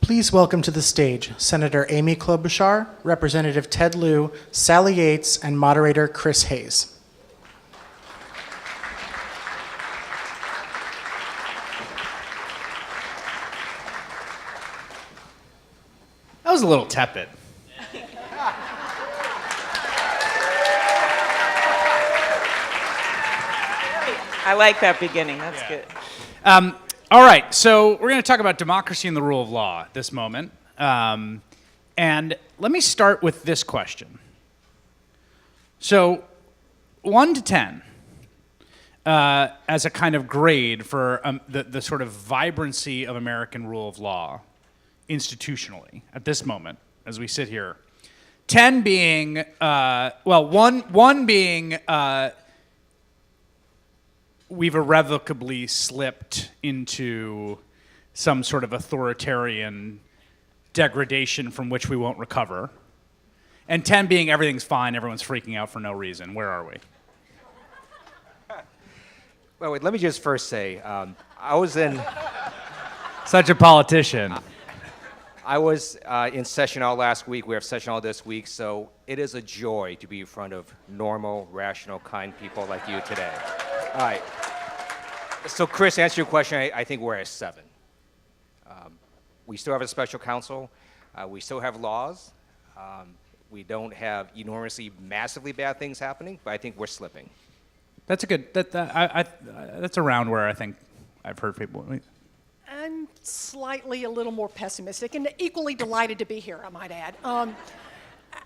Please welcome to the stage Senator Amy Klobuchar, Representative Ted Lieu, Sally Yates, and moderator Chris Hayes. That was a little tepid. I like that beginning. That's good. All right, so we're going to talk about democracy and the rule of law at this moment. And let me start with this question. So 1 to 10, as a kind of grade for the sort of vibrancy of American rule of law institutionally at this moment, as we sit here. 10 being, one being we've irrevocably slipped into some sort of authoritarian degradation from which we won't recover. And 10 being everything's fine, everyone's freaking out for no reason. Where are we? Well, wait, let me just first say, I was in... Such a politician. I was in session all last week. We have session all this week, so it is a joy to be in front of normal, rational, kind people like you today. All right. So, Chris, to answer your question, I think we're at 7. We still have a special counsel. We still have laws. We don't have enormously, massively bad things happening, but I think we're slipping. That's a good. That's around where I think I've heard people. I'm slightly a little more pessimistic and equally delighted to be here, I might add.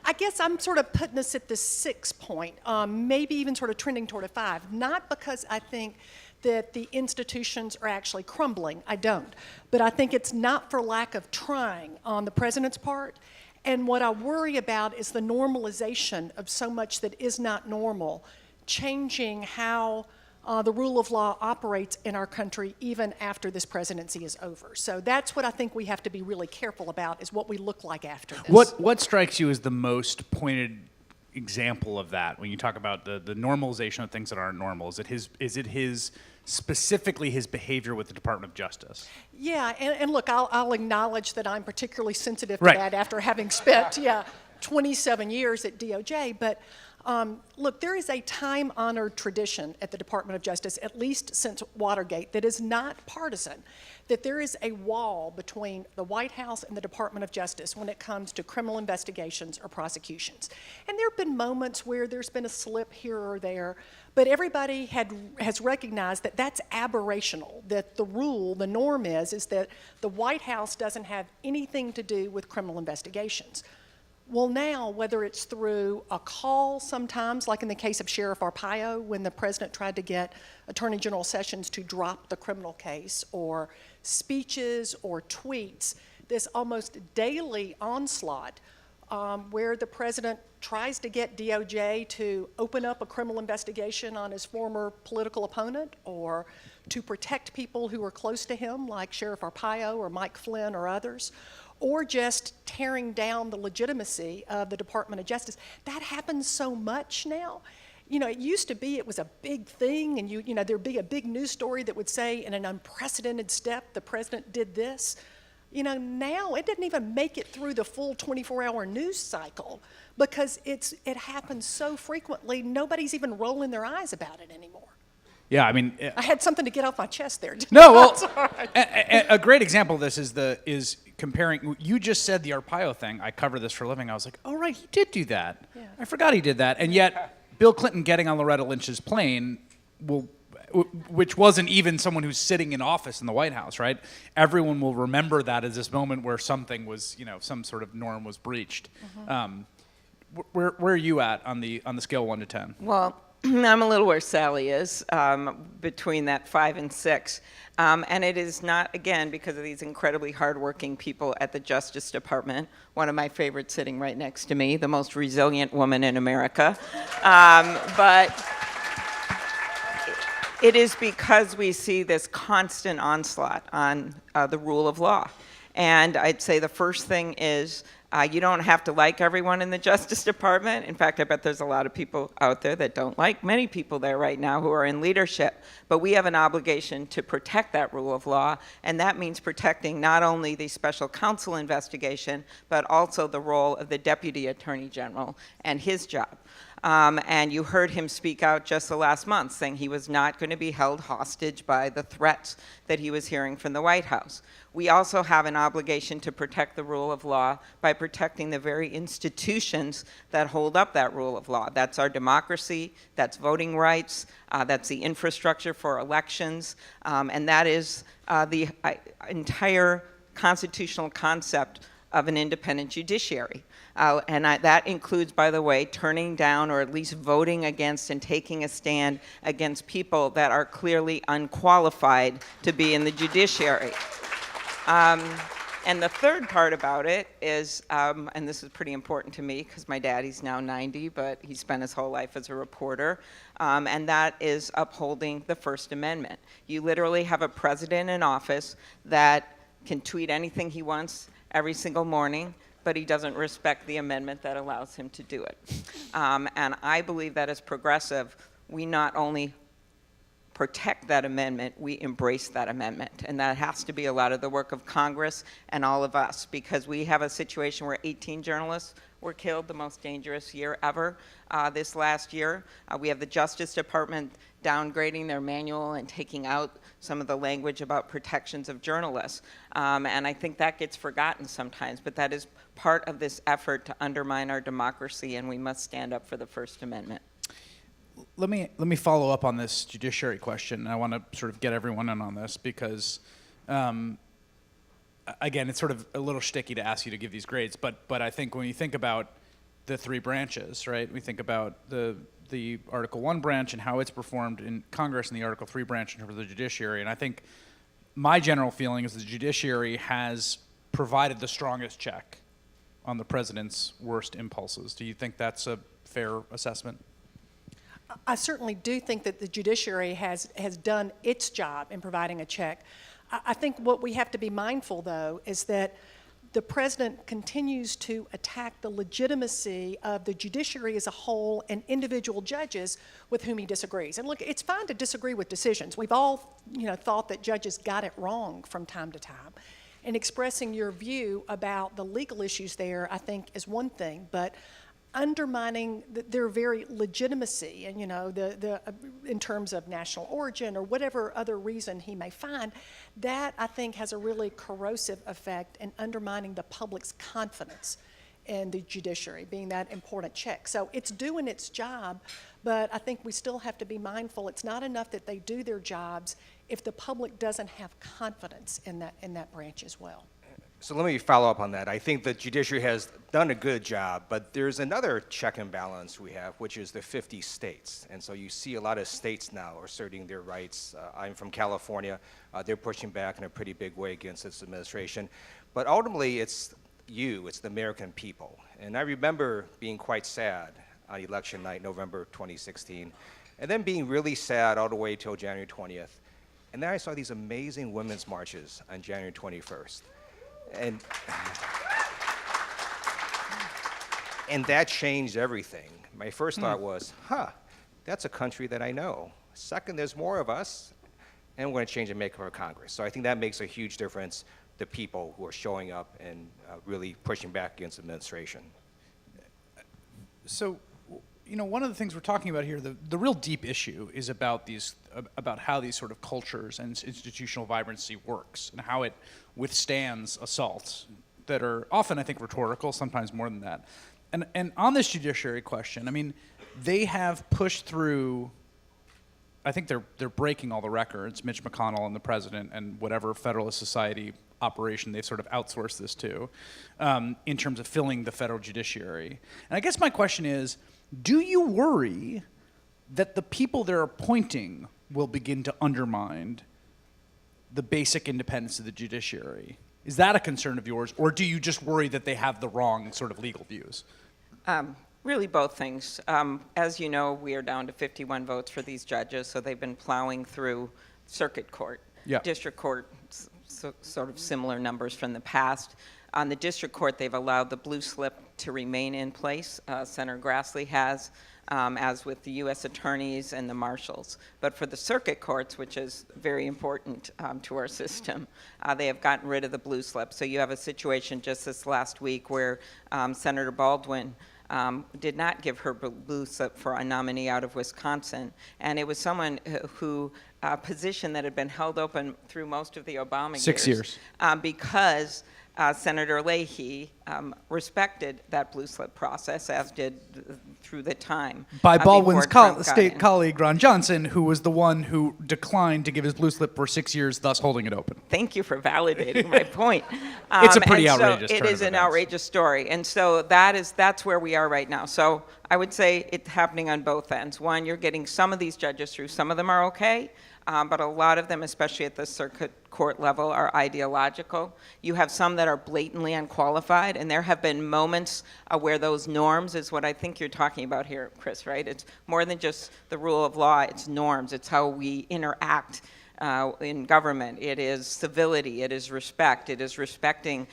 I guess I'm sort of putting this at the 6 point, maybe even sort of trending toward a 5, not because I think that the institutions are actually crumbling. I don't. But I think it's not for lack of trying on the president's part. And what I worry about is the normalization of so much that is not normal, changing how the rule of law operates in our country even after this presidency is over. So that's what I think we have to be really careful about, is what we look like after this. What strikes you as the most pointed example of that when you talk about the normalization of things that aren't normal? Is it his specifically his behavior with the Department of Justice? Yeah, and look, I'll acknowledge that I'm particularly sensitive to Right. that after having spent 27 years at DOJ, but look, there is a time-honored tradition at the Department of Justice, at least since Watergate, that is not partisan, that there is a wall between the White House and the Department of Justice when it comes to criminal investigations or prosecutions. And there have been moments where there's been a slip here or there, but everybody has recognized that that's aberrational, that the rule, the norm is that the White House doesn't have anything to do with criminal investigations. Well, now, whether it's through a call sometimes, like in the case of Sheriff Arpaio, when the president tried to get Attorney General Sessions to drop the criminal case, or speeches or tweets, this almost daily onslaught where the president tries to get DOJ to open up a criminal investigation on his former political opponent, or to protect people who are close to him, like Sheriff Arpaio or Mike Flynn or others, or just tearing down the legitimacy of the Department of Justice. That happens so much now. You know, it used to be it was a big thing, and you know, there'd be a big news story that would say, in an unprecedented step, the president did this. You know, now it didn't even make it through the full 24-hour news cycle because it happens so frequently, nobody's even rolling their eyes about it anymore. Yeah, I mean, I had something to get off my chest there. No, well, a great example of this is comparing. You just said the Arpaio thing. I cover this for a living. I was like, oh right, he did do that. Yeah. I forgot he did that. And yet, Bill Clinton getting on Loretta Lynch's plane, which wasn't even someone who's sitting in office in the White House, right? Everyone will remember that as this moment where something was, you know, some sort of norm was breached. Mm-hmm. Where are you at on the scale 1 to 10? Well, I'm a little where Sally is, between that 5 and 6. And it is not, again, because of these incredibly hardworking people at the Justice Department. One of my favorites sitting right next to me, the most resilient woman in America. But it is because we see this constant onslaught on the rule of law. And I'd say the first thing is you don't have to like everyone in the Justice Department. In fact, I bet there's a lot of people out there that don't like many people there right now who are in leadership. But we have an obligation to protect that rule of law, and that means protecting not only the special counsel investigation, but also the role of the Deputy Attorney General and his job. And you heard him speak out just the last month, saying he was not going to be held hostage by the threats that he was hearing from the White House. We also have an obligation to protect the rule of law by protecting the very institutions that hold up that rule of law. That's our democracy, that's voting rights, that's the infrastructure for elections, and that is the entire constitutional concept of an independent judiciary. That includes, by the way, turning down or at least voting against and taking a stand against people that are clearly unqualified to be in the judiciary. And the third part about it is, and this is pretty important to me because my daddy's now 90, but he spent his whole life as a reporter, and that is upholding the First Amendment. You literally have a president in office that can tweet anything he wants every single morning, but he doesn't respect the amendment that allows him to do it. And I believe that as progressive, we not only protect that amendment, we embrace that amendment. And that has to be a lot of the work of Congress and all of us, because we have a situation where 18 journalists were killed, the most dangerous year ever this last year. We have the Justice Department downgrading their manual and taking out some of the language about protections of journalists. And I think that gets forgotten sometimes, but that is part of this effort to undermine our democracy, and we must stand up for the First Amendment. Let me follow up on this judiciary question. I want to sort of get everyone in on this because, again, it's sort of a little shticky to ask you to give these grades, but I think when you think about the three branches, right? We think about the Article 1 branch and how it's performed in Congress and the Article 3 branch in terms of the judiciary. And I think my general feeling is the judiciary has provided the strongest check on the president's worst impulses. Do you think that's a fair assessment? I certainly do think that the judiciary has done its job in providing a check. I think what we have to be mindful, though, is that the president continues to attack the legitimacy of the judiciary as a whole and individual judges with whom he disagrees. And look, it's fine to disagree with decisions. We've all, thought that judges got it wrong from time to time. And expressing your view about the legal issues there, I think, is one thing. But undermining their very legitimacy and, in terms of national origin or whatever other reason he may find, that I think has a really corrosive effect in undermining the public's confidence in the judiciary, being that important check. So it's doing its job, but I think we still have to be mindful it's not enough that they do their jobs if the public doesn't have confidence in that branch as well. So let me follow up on that. I think the judiciary has done a good job, but there's another check and balance we have, which is the 50 states. And so you see a lot of states now asserting their rights. I'm from California. They're pushing back in a pretty big way against this administration. But ultimately, it's the American people. And I remember being quite sad on election night, November 2016, and then being really sad all the way till January 20th. And then I saw these amazing women's marches on January 21st. And that changed everything. My first thought was, that's a country that I know. Second, there's more of us, and we're going to change and make our Congress. So I think that makes a huge difference, the people who are showing up and really pushing back against the administration. So, one of the things we're talking about here, the real deep issue is about how these sort of cultures and institutional vibrancy works and how it withstands assaults that are often, I think, rhetorical, sometimes more than that. And on this judiciary question, they have pushed through, I think they're breaking all the records, Mitch McConnell and the president and whatever Federalist Society operation they've sort of outsourced this to, in terms of filling the federal judiciary. And I guess my question is, do you worry that the people they're appointing will begin to undermine the basic independence of the judiciary? Is that a concern of yours, or do you just worry that they have the wrong sort of legal views? Really both things. As you know, we are down to 51 votes for these judges, so they've been plowing through circuit court, district court, sort of similar numbers from the past. On the district court, they've allowed the blue slip to remain in place. Senator Grassley has, as with the U.S. attorneys and the marshals. But for the circuit courts, which is very important to our system, they have gotten rid of the blue slip. So you have a situation just this last week where Senator Baldwin did not give her blue slip for a nominee out of Wisconsin. And it was someone who, position that had been held open through most of the Obama 6 years. Because Senator Leahy respected that blue slip process, as did through the time. By before Baldwin's Trump got state in. colleague, Ron Johnson, who was the one who declined to give his blue slip for 6 years, thus holding it open. Thank you for validating my point. It's a pretty and so outrageous It turn is of an events. outrageous story, and so that's where we are right now. So I would say it's happening on both ends. One, you're getting some of these judges through. Some of them are okay, but a lot of them, especially at the circuit court level, are ideological. You have some that are blatantly unqualified, and there have been moments where those norms is what I think you're talking about here, Chris, right? It's more than just the rule of law, it's norms. It's how we interact in government. It is civility, it is respect, it is respecting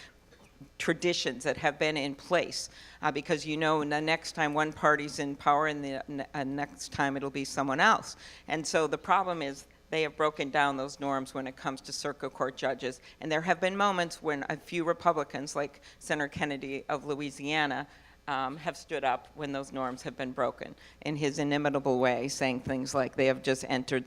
traditions that have been in place, because the next time one party's in power and the next time it'll be someone else. And so the problem is they have broken down those norms when it comes to circuit court judges. And there have been moments when a few Republicans, like Senator Kennedy of Louisiana, have stood up when those norms have been broken in his inimitable way, saying things like they have just entered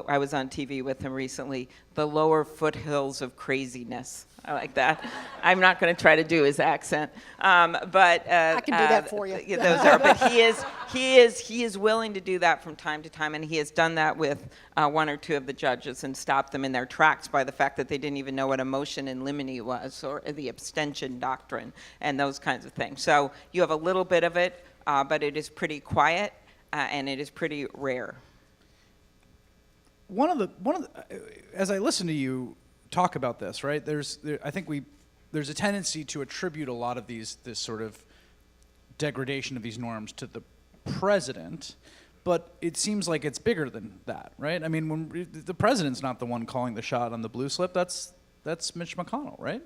I was on TV with him recently, the lower foothills of craziness. I like that. I'm not going to try to do his accent, but I can do that for you. Those are. But he is willing to do that from time to time, and he has done that with one or two of the judges and stopped them in their tracks by the fact that they didn't even know what a motion in limine was, or the abstention doctrine, and those kinds of things. So you have a little bit of it, but it is pretty quiet, and it is pretty rare. As I listen to you talk about this, right? There's a tendency to attribute a lot of this sort of degradation of these norms to the president, but it seems like it's bigger than that, right? I mean, when the president's not the one calling the shot on the blue slip, that's Mitch McConnell, right?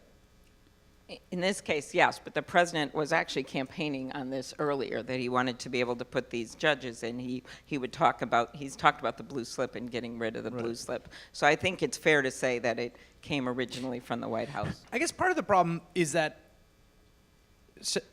In this case, yes, but the president was actually campaigning on this earlier, that he wanted to be able to put these judges in. He's talked about the blue slip and getting rid of the blue slip. So I think it's fair to say that it came originally from the White House. I guess part of the problem is that,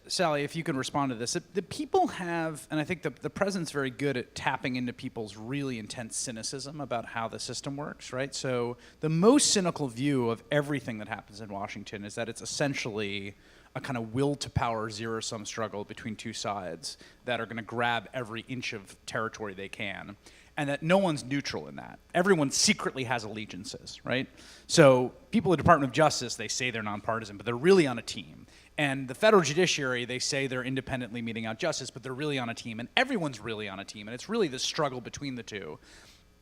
Sally, if you can respond to this, the people have, and I think the president's very good at tapping into people's really intense cynicism about how the system works, right? So the most cynical view of everything that happens in Washington is that it's essentially a kind of will to power zero-sum struggle between two sides that are going to grab every inch of territory they can, and that no one's neutral in that. Everyone secretly has allegiances, right? So people at the Department of Justice, they say they're nonpartisan, but they're really on a team. And the federal judiciary, they say they're independently meting out justice, but they're really on a team, and everyone's really on a team, and it's really this struggle between the two.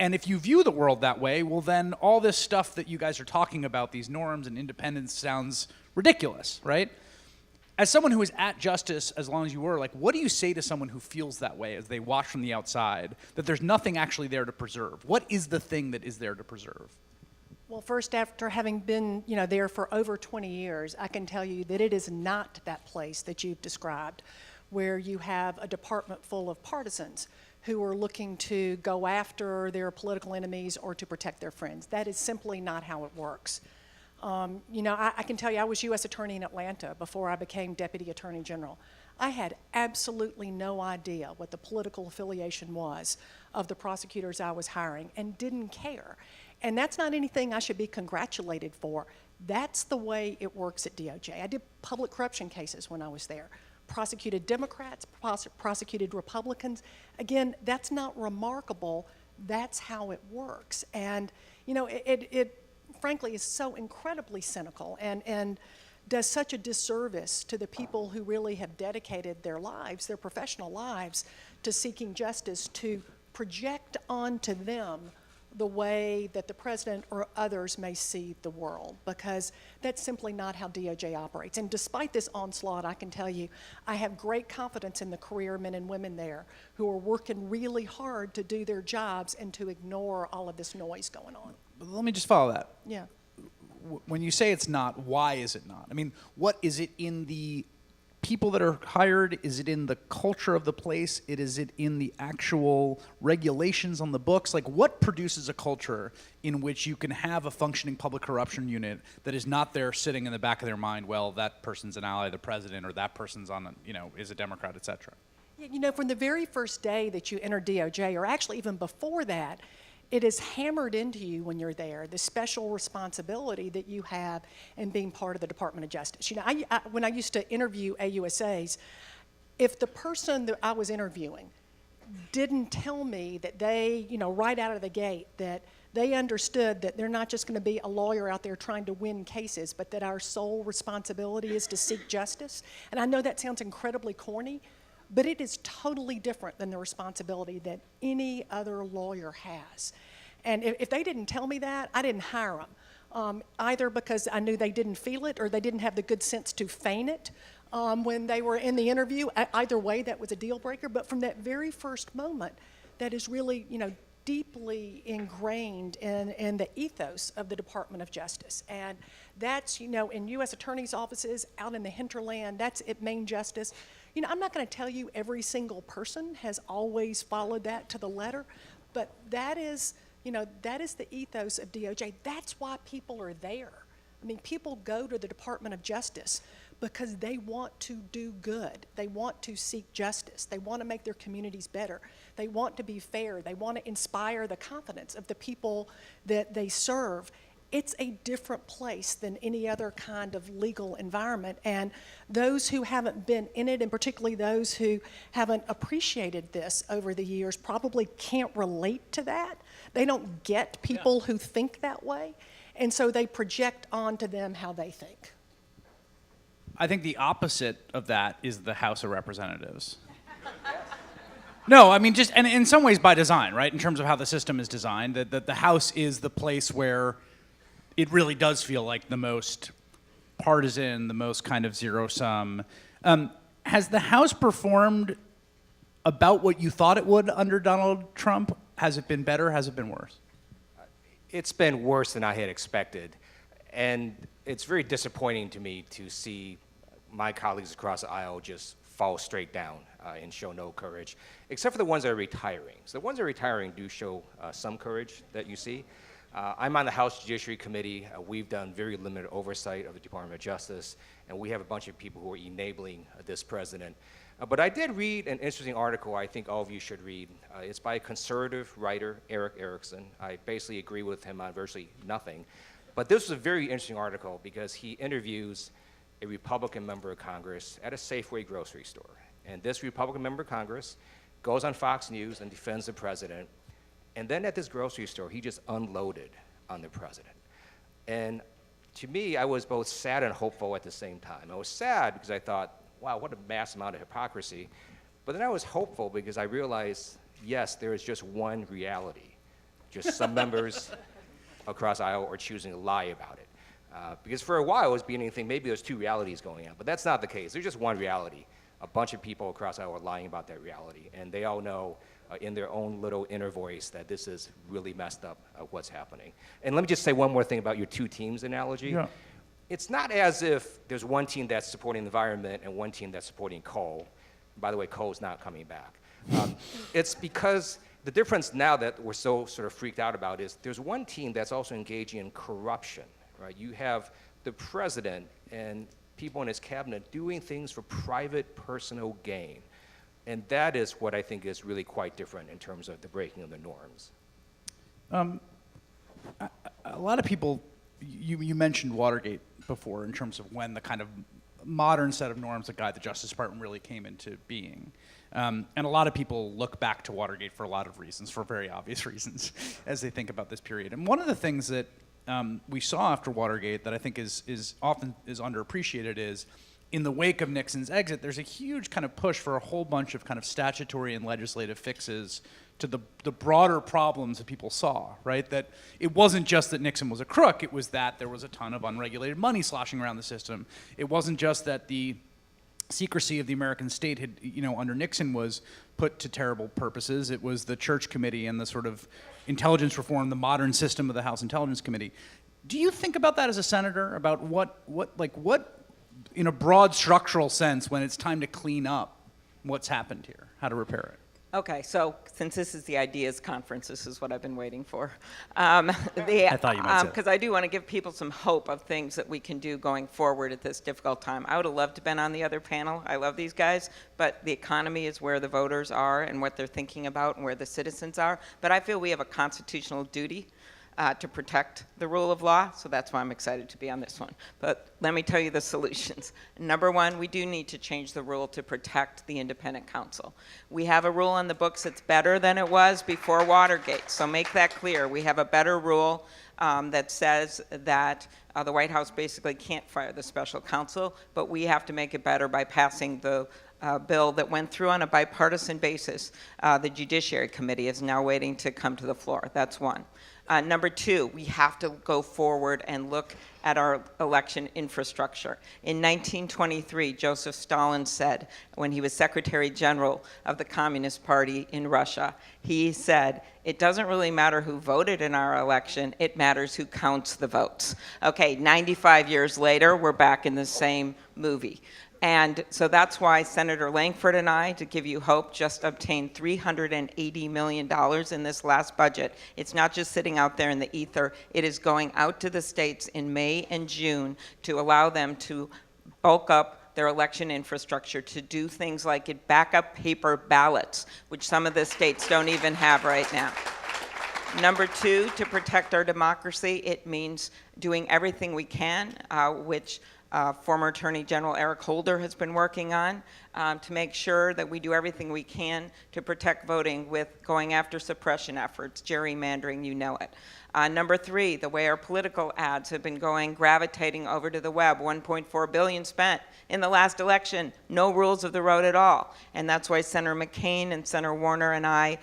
And if you view the world that way, well, then all this stuff that you guys are talking about, these norms and independence, sounds ridiculous, right? As someone who is at justice as long as you were, like, what do you say to someone who feels that way as they watch from the outside, that there's nothing actually there to preserve? What is the thing that is there to preserve? Well, first, after having been, there for over 20 years, I can tell you that it is not that place that you've described, where you have a department full of partisans who are looking to go after their political enemies or to protect their friends. That is simply not how it works. I can tell you, I was U.S. Attorney in Atlanta before I became Deputy Attorney General. I had absolutely no idea what the political affiliation was of the prosecutors I was hiring and didn't care. And that's not anything I should be congratulated for. That's the way it works at DOJ. I did public corruption cases when I was there. Prosecuted Democrats, prosecuted Republicans. Again, that's not remarkable. That's how it works. And, it frankly is so incredibly cynical and does such a disservice to the people who really have dedicated their lives, their professional lives, to seeking justice, to project onto them the way that the president or others may see the world, because that's simply not how DOJ operates. And despite this onslaught, I can tell you, I have great confidence in the career men and women there who are working really hard to do their jobs and to ignore all of this noise going on. Let me just follow that. Yeah. when you say it's not, why is it not? I mean, what is it in the people that are hired? Is it in the culture of the place? Is it in the actual regulations on the books? Like, what produces a culture in which you can have a functioning public corruption unit that is not there sitting in the back of their mind, well, that person's an ally of the president, or that person's is a Democrat, et cetera? Yeah, from the very first day that you enter DOJ, or actually even before that, it is hammered into you when you're there, the special responsibility that you have in being part of the Department of Justice. When I used to interview AUSAs, if the person that I was interviewing didn't tell me that they, right out of the gate, that they understood that they're not just going to be a lawyer out there trying to win cases, but that our sole responsibility is to seek justice. And I know that sounds incredibly corny, but it is totally different than the responsibility that any other lawyer has. And if they didn't tell me that, I didn't hire them, either because I knew they didn't feel it or they didn't have the good sense to feign it when they were in the interview. Either way, that was a deal breaker. But from that very first moment, that is really, deeply ingrained in the ethos of the Department of Justice. And that's, in U.S. attorneys' offices, out in the hinterland, that's at Main Justice. I'm not going to tell you every single person has always followed that to the letter, but that is the ethos of DOJ. That's why people are there. I mean, people go to the Department of Justice because they want to do good. They want to seek justice. They want to make their communities better. They want to be fair. They want to inspire the confidence of the people that they serve. It's a different place than any other kind of legal environment. And those who haven't been in it, and particularly those who haven't appreciated this over the years, probably can't relate to that. They don't get people who think that way. And so they project onto them how they think. I think the opposite of that is the House of Representatives. No, I mean, and in some ways by design, right? In terms of how the system is designed, that the House is the place where it really does feel like the most partisan, the most kind of zero-sum. Has the House performed about what you thought it would under Donald Trump? Has it been better? Has it been worse? It's been worse than I had expected. And it's very disappointing to me to see my colleagues across the aisle just fall straight down and show no courage, except for the ones that are retiring. So the ones that are retiring do show some courage that you see. I'm on the House Judiciary Committee. We've done very limited oversight of the Department of Justice, and we have a bunch of people who are enabling this president. But I did read an interesting article I think all of you should read. It's by a conservative writer, Eric Erickson. I basically agree with him on virtually nothing. But this was a very interesting article because he interviews a Republican member of Congress at a Safeway grocery store. And this Republican member of Congress goes on Fox News and defends the president. And then at this grocery store, he just unloaded on the president. And to me, I was both sad and hopeful at the same time. I was sad because I thought, wow, what a mass amount of hypocrisy. But then I was hopeful because I realized, yes, there is just one reality. Just some members across the aisle are choosing to lie about it. Because for a while, I was beginning to think maybe there's two realities going on, but that's not the case. There's just one reality. A bunch of people across the aisle are lying about that reality, and they all know in their own little inner voice that this is really messed up what's happening. And let me just say one more thing about your two teams analogy. Yeah. It's not as if there's one team that's supporting the environment and one team that's supporting coal. By the way, coal's not coming back. It's because the difference now that we're so sort of freaked out about is there's one team that's also engaging in corruption, right? You have the president and people in his cabinet doing things for private personal gain. And that is what I think is really quite different in terms of the breaking of the norms. A lot of people, you mentioned Watergate before in terms of when the kind of modern set of norms that guide the Justice Department really came into being. And a lot of people look back to Watergate for a lot of reasons, for very obvious reasons, as they think about this period. And one of the things that we saw after Watergate that I think is often underappreciated is in the wake of Nixon's exit, there's a huge kind of push for a whole bunch of kind of statutory and legislative fixes to the broader problems that people saw, right? That it wasn't just that Nixon was a crook, it was that there was a ton of unregulated money sloshing around the system. It wasn't just that the secrecy of the American state had, under Nixon was put to terrible purposes. It was the Church Committee and the sort of intelligence reform, the modern system of the House Intelligence Committee. Do you think about that as a senator, about what, in a broad structural sense, when it's time to clean up what's happened here, how to repair it? Okay, so since this is the ideas conference, this is what I've been waiting for. I thought you might say that. Because I do want to give people some hope of things that we can do going forward at this difficult time. I would have loved to have been on the other panel. I love these guys, but the economy is where the voters are and what they're thinking about and where the citizens are. But I feel we have a constitutional duty to protect the rule of law, so that's why I'm excited to be on this one. But let me tell you the solutions. Number one, we do need to change the rule to protect the independent counsel. We have a rule on the books that's better than it was before Watergate, so make that clear. We have a better rule that says that the White House basically can't fire the special counsel, but we have to make it better by passing the bill that went through on a bipartisan basis. The Judiciary Committee is now waiting to come to the floor. That's one. Number two, we have to go forward and look at our election infrastructure. In 1923, Joseph Stalin said, when he was Secretary General of the Communist Party in Russia, he said, it doesn't really matter who voted in our election, it matters who counts the votes. Okay, 95 years later, we're back in the same movie. And so that's why Senator Langford and I, to give you hope, just obtained $380 million in this last budget. It's not just sitting out there in the ether. It is going out to the states in May and June to allow them to bulk up their election infrastructure, to do things like get backup paper ballots, which some of the states don't even have right now. Number two, to protect our democracy, it means doing everything we can, which former Attorney General Eric Holder has been working on, to make sure that we do everything we can to protect voting with going after suppression efforts, gerrymandering, you know it. Number three, the way our political ads have been gravitating over to the web, $1.4 billion spent in the last election, no rules of the road at all. And that's why Senator McCain and Senator Warner and I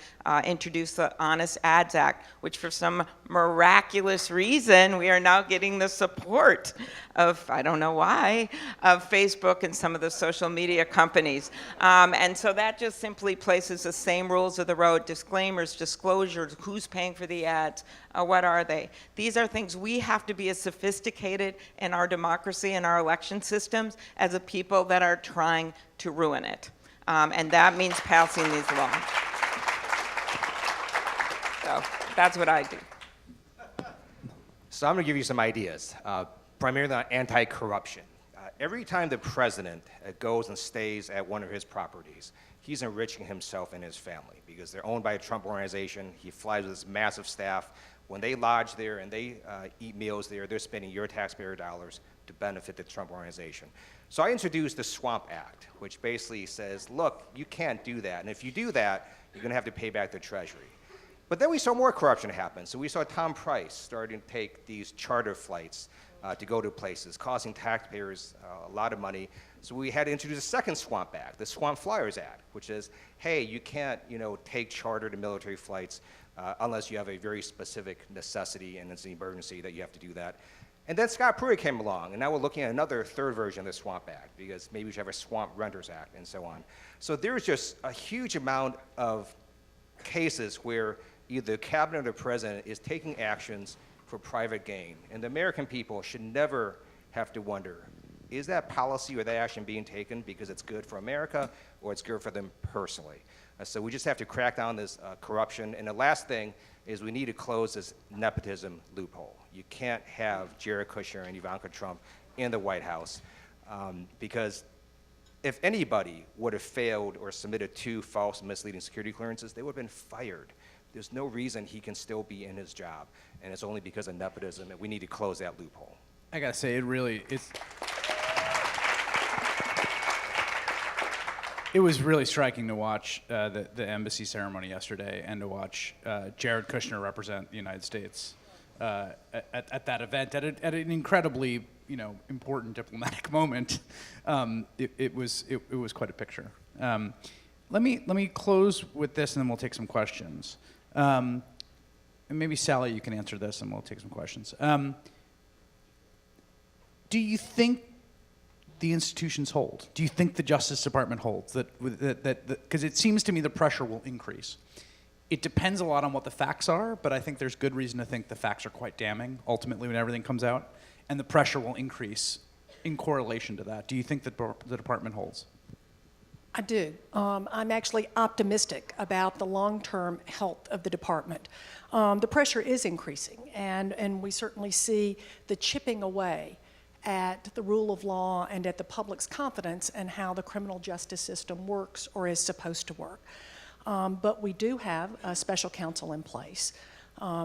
introduced the Honest Ads Act, which for some miraculous reason, we are now getting the support of, I don't know why, of Facebook and some of the social media companies. And so that just simply places the same rules of the road, disclaimers, disclosures, who's paying for the ads, what are they? These are things we have to be as sophisticated in our democracy and our election systems as the people that are trying to ruin it. And that means passing these laws. So that's what I do. So I'm going to give you some ideas, primarily on anti-corruption. Every time the president goes and stays at one of his properties, he's enriching himself and his family because they're owned by a Trump organization. He flies with his massive staff. When they lodge there and they eat meals there, they're spending your taxpayer dollars to benefit the Trump organization. So I introduced the Swamp Act, which basically says, look, you can't do that. And if you do that, you're going to have to pay back the Treasury. But then we saw more corruption happen. So we saw Tom Price starting to take these charter flights to go to places, costing taxpayers a lot of money. So we had to introduce a second Swamp Act, the Swamp Flyers Act, which is, hey, you can't, take charter to military flights unless you have a very specific necessity and it's an emergency that you have to do that. And then Scott Pruitt came along, and now we're looking at another third version of the Swamp Act, because maybe we should have a Swamp Renters Act and so on. So there's just a huge amount of cases where either the cabinet or the president is taking actions for private gain. And the American people should never have to wonder, is that policy or that action being taken because it's good for America or it's good for them personally? So we just have to crack down this corruption. And the last thing is we need to close this nepotism loophole. You can't have Jared Kushner and Ivanka Trump in the White House because if anybody would have failed or submitted 2 false misleading security clearances, they would have been fired. There's no reason he can still be in his job, and it's only because of nepotism, and we need to close that loophole. I gotta say, it was really striking to watch the embassy ceremony yesterday and to watch Jared Kushner represent the United States at that event at an incredibly important diplomatic moment. It was quite a picture. Let me close with this, and then we'll take some questions. And maybe Sally, you can answer this, and we'll take some questions. Do you think the institutions hold? Do you think the Justice Department holds that? Because it seems to me the pressure will increase. it depends a lot on what the facts are, but I think there's good reason to think the facts are quite damning, ultimately, when everything comes out, and the pressure will increase in correlation to that. Do you think that the department holds? I do. I'm actually optimistic about the long-term health of the department. The pressure is increasing, and we certainly see the chipping away at the rule of law and at the public's confidence in how the criminal justice system works or is supposed to work. But we do have a special counsel in place.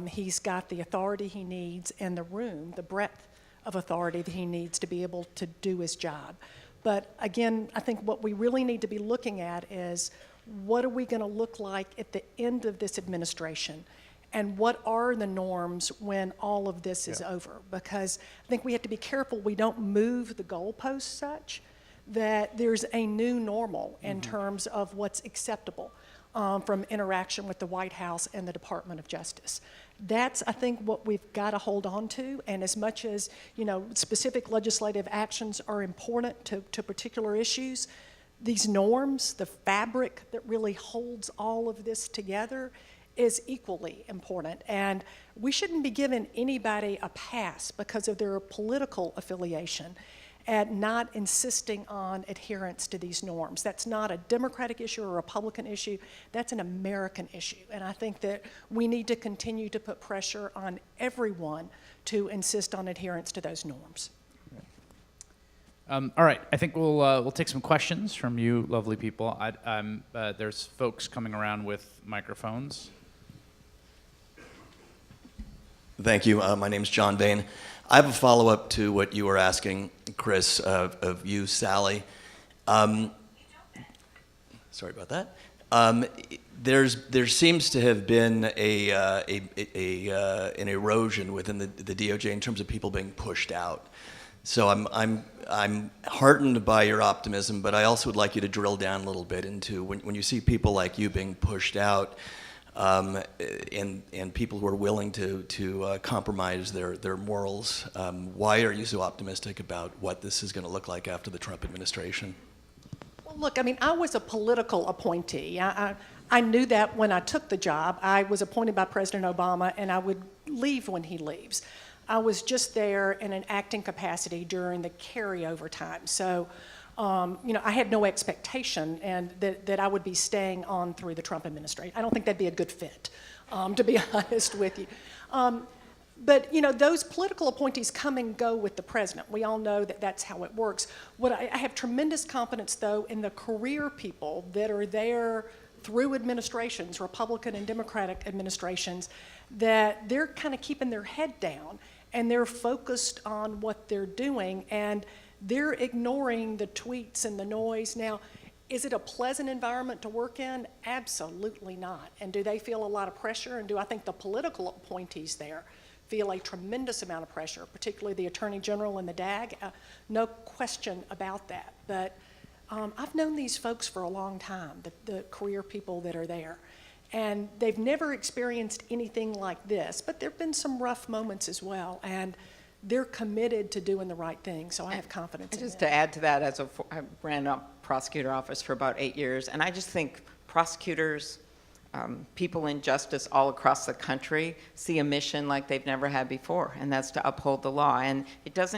He's got the authority he needs and the room, the breadth of authority that he needs to be able to do his job. But again, I think what we really need to be looking at is what are we going to look like at the end of this administration? And what are the norms when all of this is over? Because I think we have to be careful we don't move the goalposts such that there's a new normal in terms of what's acceptable from interaction with the White House and the Department of Justice. That's, I think, what we've got to hold on to. And as much as, specific legislative actions are important to particular issues, these norms, the fabric that really holds all of this together, is equally important. And we shouldn't be giving anybody a pass because of their political affiliation at not insisting on adherence to these norms. That's not a Democratic issue or a Republican issue. That's an American issue. And I think that we need to continue to put pressure on everyone to insist on adherence to those norms. All right, I think we'll take some questions from you lovely people. There's folks coming around with microphones. Thank you. My name's John Bain. I have a follow-up to what you were asking, Chris, of you, Sally. Sorry about that. There seems to have been an erosion within the DOJ in terms of people being pushed out. So I'm heartened by your optimism, but I also would like you to drill down a little bit into when you see people like you being pushed out, and people who are willing to compromise their morals. Why are you so optimistic about what this is going to look like after the Trump administration? Well, look, I was a political appointee. I knew that when I took the job. I was appointed by President Obama, and I would leave when he leaves. I was just there in an acting capacity during the carryover time. So, I had no expectation and that I would be staying on through the Trump administration. I don't think that'd be a good fit, to be honest with you. But, those political appointees come and go with the president. We all know that that's how it works. I have tremendous confidence, though, in the career people that are there through administrations, Republican and Democratic administrations, that they're kind of keeping their head down and they're focused on what they're doing, and they're ignoring the tweets and the noise. Now, is it a pleasant environment to work in? Absolutely not. And do they feel a lot of pressure? And do I think the political appointees there feel a tremendous amount of pressure, particularly the Attorney General and the DAG? No question about that. But I've known these folks for a long time, the career people that are there. And they've never experienced anything like this, but there have been some rough moments as well, and they're committed to doing the right thing, so I have confidence in Just them. to add to that, I ran a prosecutor office for about 8 years, and I just think prosecutors, people in justice all across the country see a mission like they've never had before, and that's to uphold the law. And it's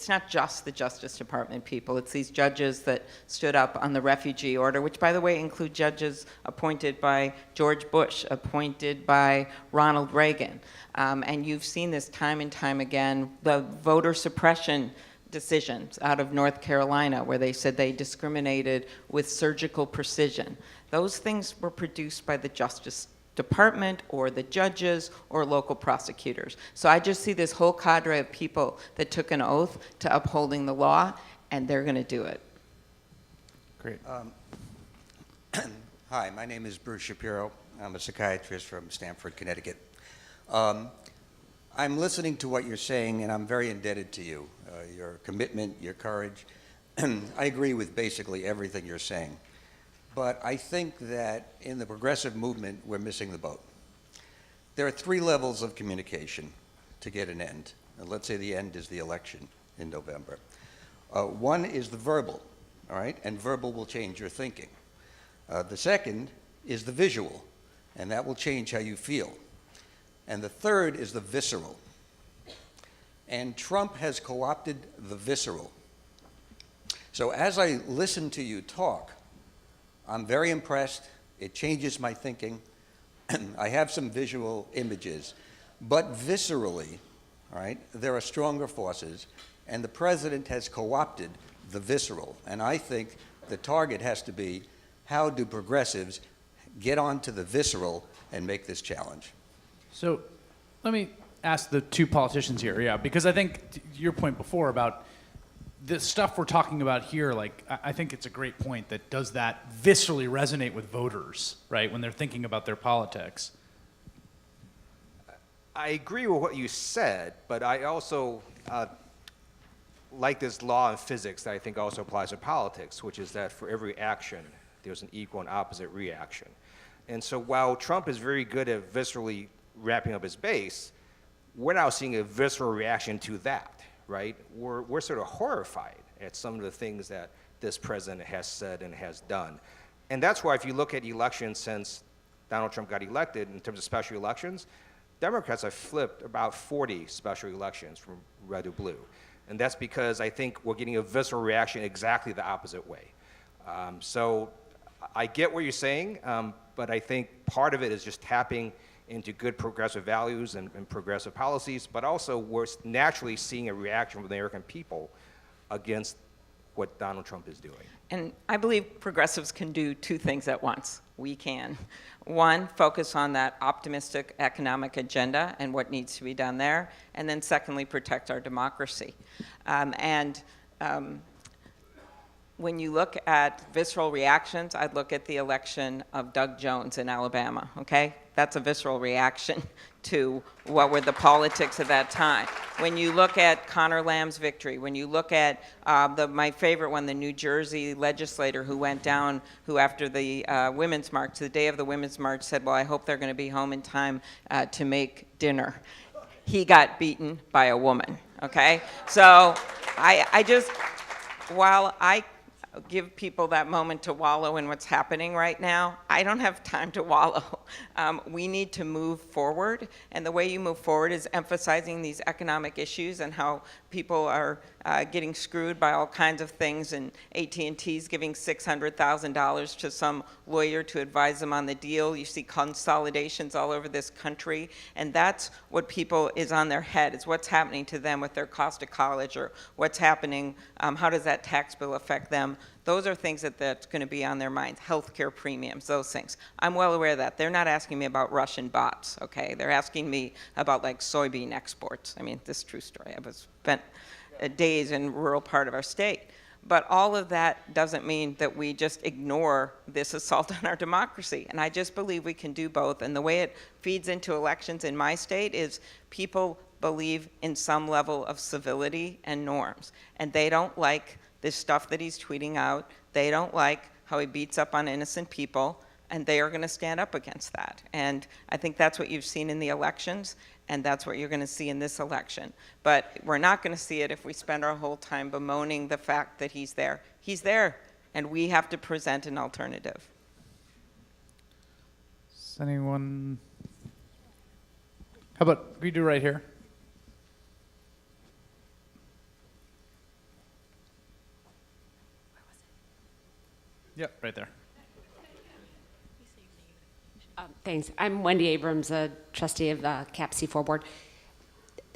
not just the Justice Department people. It's these judges that stood up on the refugee order, which, by the way, include judges appointed by George Bush, appointed by Ronald Reagan. And you've seen this time and time again, the voter suppression decisions out of North Carolina, where they said they discriminated with surgical precision. Those things were produced by the Justice Department or the judges or local prosecutors. So I just see this whole cadre of people that took an oath to upholding the law, and they're going to do it. Great. Hi, my name is Bruce Shapiro. I'm a psychiatrist from Stamford, Connecticut. I'm listening to what you're saying, and I'm very indebted to you, your commitment, your courage. I agree with basically everything you're saying. But I think that in the progressive movement, we're missing the boat. There are 3 levels of communication to get an end. And let's say the end is the election in November. One is the verbal, all right? And verbal will change your thinking. The second is the visual. and that will change how you feel. And the third is the visceral. And Trump has co-opted the visceral. So as I listen to you talk, I'm very impressed. It changes my thinking. I have some visual images. But viscerally, all right, there are stronger forces, and the president has co-opted the visceral. And I think the target has to be, how do progressives get onto the visceral and make this challenge? So let me ask the two politicians here, yeah, because I think to your point before about the stuff we're talking about here, like, I think it's a great point that does that viscerally resonate with voters, right, when they're thinking about their politics? I agree with what you said, but I also like this law in physics that I think also applies to politics, which is that for every action, there's an equal and opposite reaction. And so while Trump is very good at viscerally wrapping up his base, we're now seeing a visceral reaction to that, right? We're sort of horrified at some of the things that this president has said and has done. And that's why if you look at elections since Donald Trump got elected, in terms of special elections, Democrats have flipped about 40 special elections from red to blue. And that's because I think we're getting a visceral reaction exactly the opposite way. So I get what you're saying, but I think part of it is just tapping into good progressive values and progressive policies, but also we're naturally seeing a reaction from the American people against what Donald Trump is doing. And I believe progressives can do two things at once. We can. One, focus on that optimistic economic agenda and what needs to be done there. And then secondly, protect our democracy. When you look at visceral reactions, I'd look at the election of Doug Jones in Alabama, okay? That's a visceral reaction to what were the politics of that time. When you look at Connor Lamb's victory, when you look at my favorite one, the New Jersey legislator who went down, who after the Women's March, the day of the Women's March, said, well, I hope they're going to be home in time to make dinner. He got beaten by a woman, okay? So I just, while I give people that moment to wallow in what's happening right now, I don't have time to wallow. We need to move forward, and the way you move forward is emphasizing these economic issues and how people are getting screwed by all kinds of things, and AT&T's giving $600,000 to some lawyer to advise them on the deal. You see consolidations all over this country, and that's what people is on their head, is what's happening to them with their cost of college, or what's happening, how does that tax bill affect them? Those are things that's going to be on their minds. Healthcare premiums, those things. I'm well aware of that. They're not asking me about Russian bots, okay? They're asking me about like soybean exports. I mean, this is a true story. I spent days in rural part of our state. But all of that doesn't mean that we just ignore this assault on our democracy. And I just believe we can do both. And the way it feeds into elections in my state is people believe in some level of civility and norms. And they don't like this stuff that he's tweeting out. They don't like how he beats up on innocent people, and they are going to stand up against that. And I think that's what you've seen in the elections, and that's what you're going to see in this election. But we're not going to see it if we spend our whole time bemoaning the fact that he's there. He's there, and we have to present an alternative. Does anyone? How about we do right here? Yep, right there. Thanks. I'm Wendy Abrams, a trustee of the CAP C4 board.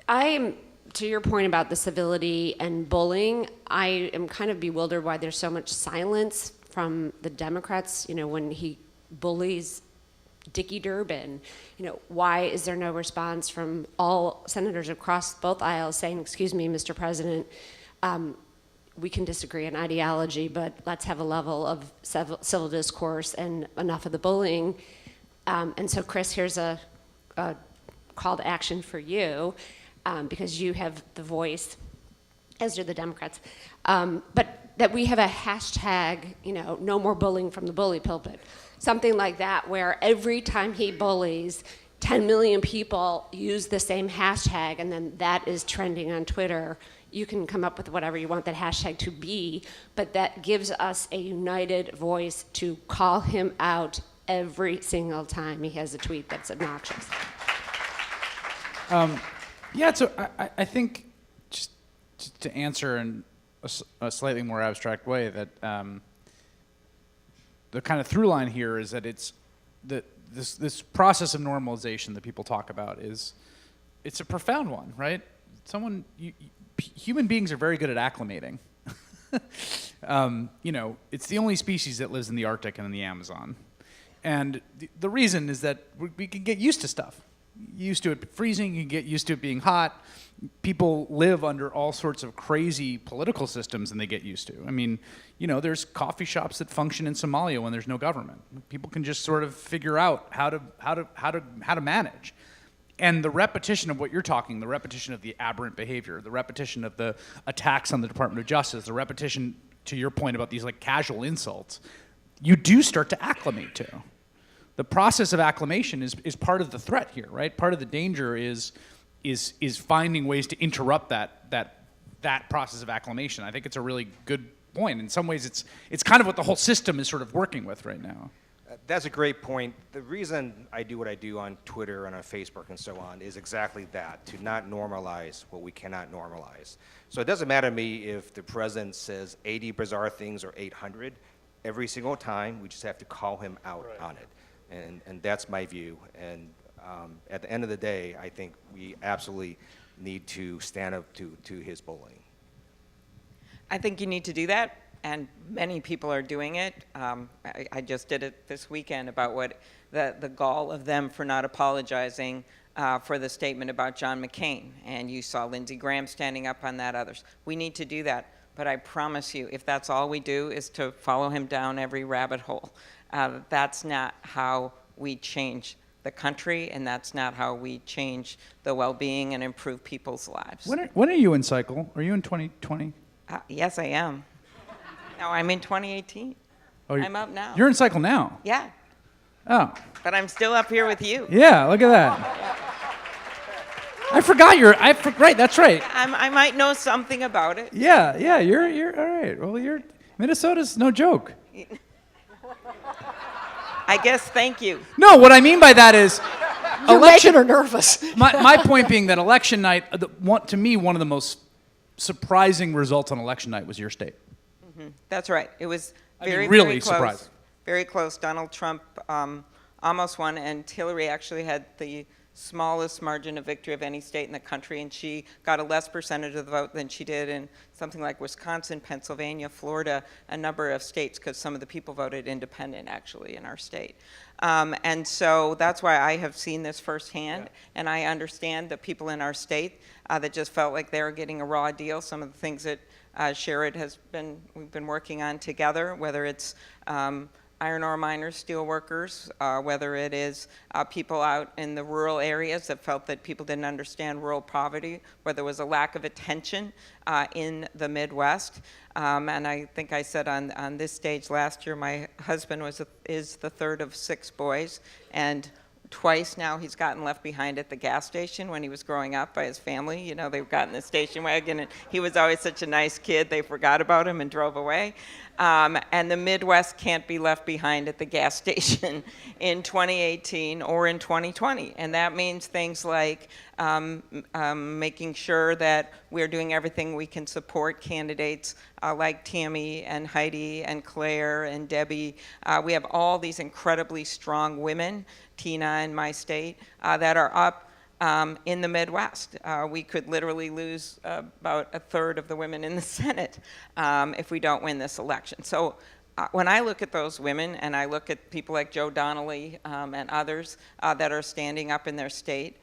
I to your point about the civility and bullying, I am kind of bewildered why there's so much silence from the Democrats, when he bullies Dickie Durbin. Why is there no response from all senators across both aisles saying, excuse me, Mr. President, we can disagree on ideology, but let's have a level of civil discourse and enough of the bullying. And so, Chris, here's a call to action for you, because you have the voice, as do the Democrats. But that we have a hashtag, no more bullying from the bully pulpit. Something like that, where every time he bullies, 10 million people use the same hashtag, and then that is trending on Twitter. You can come up with whatever you want that hashtag to be, but that gives us a united voice to call him out every single time he has a tweet that's obnoxious. Yeah, so I think just to answer in a slightly more abstract way that the kind of through line here is that it's that this process of normalization that people talk about it's a profound one, right? Human beings are very good at acclimating. It's the only species that lives in the Arctic and in the Amazon. And the reason is that we can get used to stuff. Used to it freezing, you can get used to it being hot. People live under all sorts of crazy political systems and they get used to. I mean, there's coffee shops that function in Somalia when there's no government. People can just sort of figure out how to manage. And the repetition of what you're talking, the repetition of the aberrant behavior, the repetition of the attacks on the Department of Justice, the repetition, to your point about these like casual insults, you do start to acclimate to. The process of acclimation is part of the threat here, right? Part of the danger is finding ways to interrupt that process of acclimation. I think it's a really good point. In some ways, it's kind of what the whole system is sort of working with right now. That's a great point. The reason I do what I do on Twitter and on Facebook and so on is exactly that, to not normalize what we cannot normalize. So it doesn't matter to me if the president says 80 bizarre things or 800. Every single time, we just have to call him out on it. And that's my view. And at the end of the day, I think we absolutely need to stand up to his bullying. I think you need to do that, and many people are doing it. I just did it this weekend about what the gall of them for not apologizing for the statement about John McCain. And you saw Lindsey Graham standing up on that, others. We need to do that. But I promise you, if that's all we do is to follow him down every rabbit hole, that's not how we change the country, and that's not how we change the well-being and improve people's lives. When are you in cycle? Are you in 2020? Yes, I am. No, I'm in 2018. Oh, I'm up now. You're in cycle now? Yeah. Oh. But I'm still up here with you. Yeah, look at that. I forgot right, that's right. I might know something about it. Yeah, you're all right. Well, Minnesota's no joke. I guess, thank you. No, what I mean by that is You're making her nervous. my point being that election night, to me, one of the most surprising results on election night was your state. Mm-hmm. That's right. It was really very close. surprising. Very close. Donald Trump almost won, and Hillary actually had the smallest margin of victory of any state in the country, and she got a less percentage of the vote than she did in something like Wisconsin, Pennsylvania, Florida, a number of states, because some of the people voted independent, actually, in our state. And so that's why I have seen this firsthand, and I understand the people in our state that just felt like they were getting a raw deal. Some of the things that Sherrod we've been working on together, whether it's iron ore miners, steel workers, whether it is people out in the rural areas that felt that people didn't understand rural poverty, where there was a lack of attention in the Midwest. And I think I said on this stage last year, my husband is the third of 6 boys, and twice now he's gotten left behind at the gas station when he was growing up by his family. You know, they've gotten the station wagon, and he was always such a nice kid, they forgot about him and drove away. And the Midwest can't be left behind at the gas station in 2018 or in 2020. And that means things like making sure that we're doing everything we can support candidates like Tammy and Heidi and Claire and Debbie. We have all these incredibly strong women, Tina in my state, that are up in the Midwest. We could literally lose about a third of the women in the Senate if we don't win this election. So when I look at those women and I look at people like Joe Donnelly and others that are standing up in their state,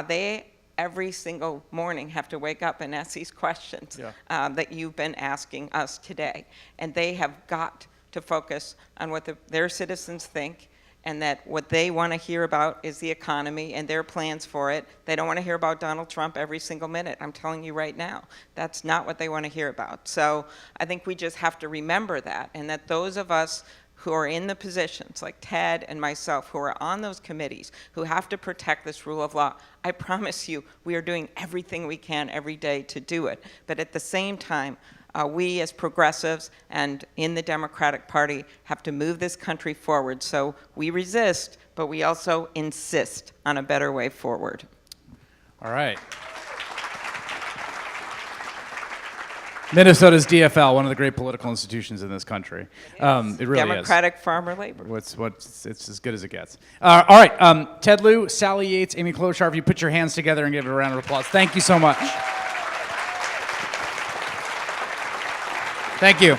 they every single morning have to wake up and ask these questions that you've been asking us today. And they have got to focus on what their citizens think, and that what they want to hear about is the economy and their plans for it. They don't want to hear about Donald Trump every single minute. I'm telling you right now, that's not what they want to hear about. So I think we just have to remember that, and that those of us who are in the positions, like Ted and myself, who are on those committees, who have to protect this rule of law, I promise you, we are doing everything we can every day to do it. But at the same time, We as progressives and in the Democratic Party have to move this country forward. So we resist, but we also insist on a better way forward. All right. Minnesota's DFL, one of the great political institutions in this country. It really Democratic farmer labor. It's as good as it gets. All right, Ted Lieu, Sally Yates, Amy Klobuchar, if you put your hands together and give it a round of applause. Thank you so much. Thank you.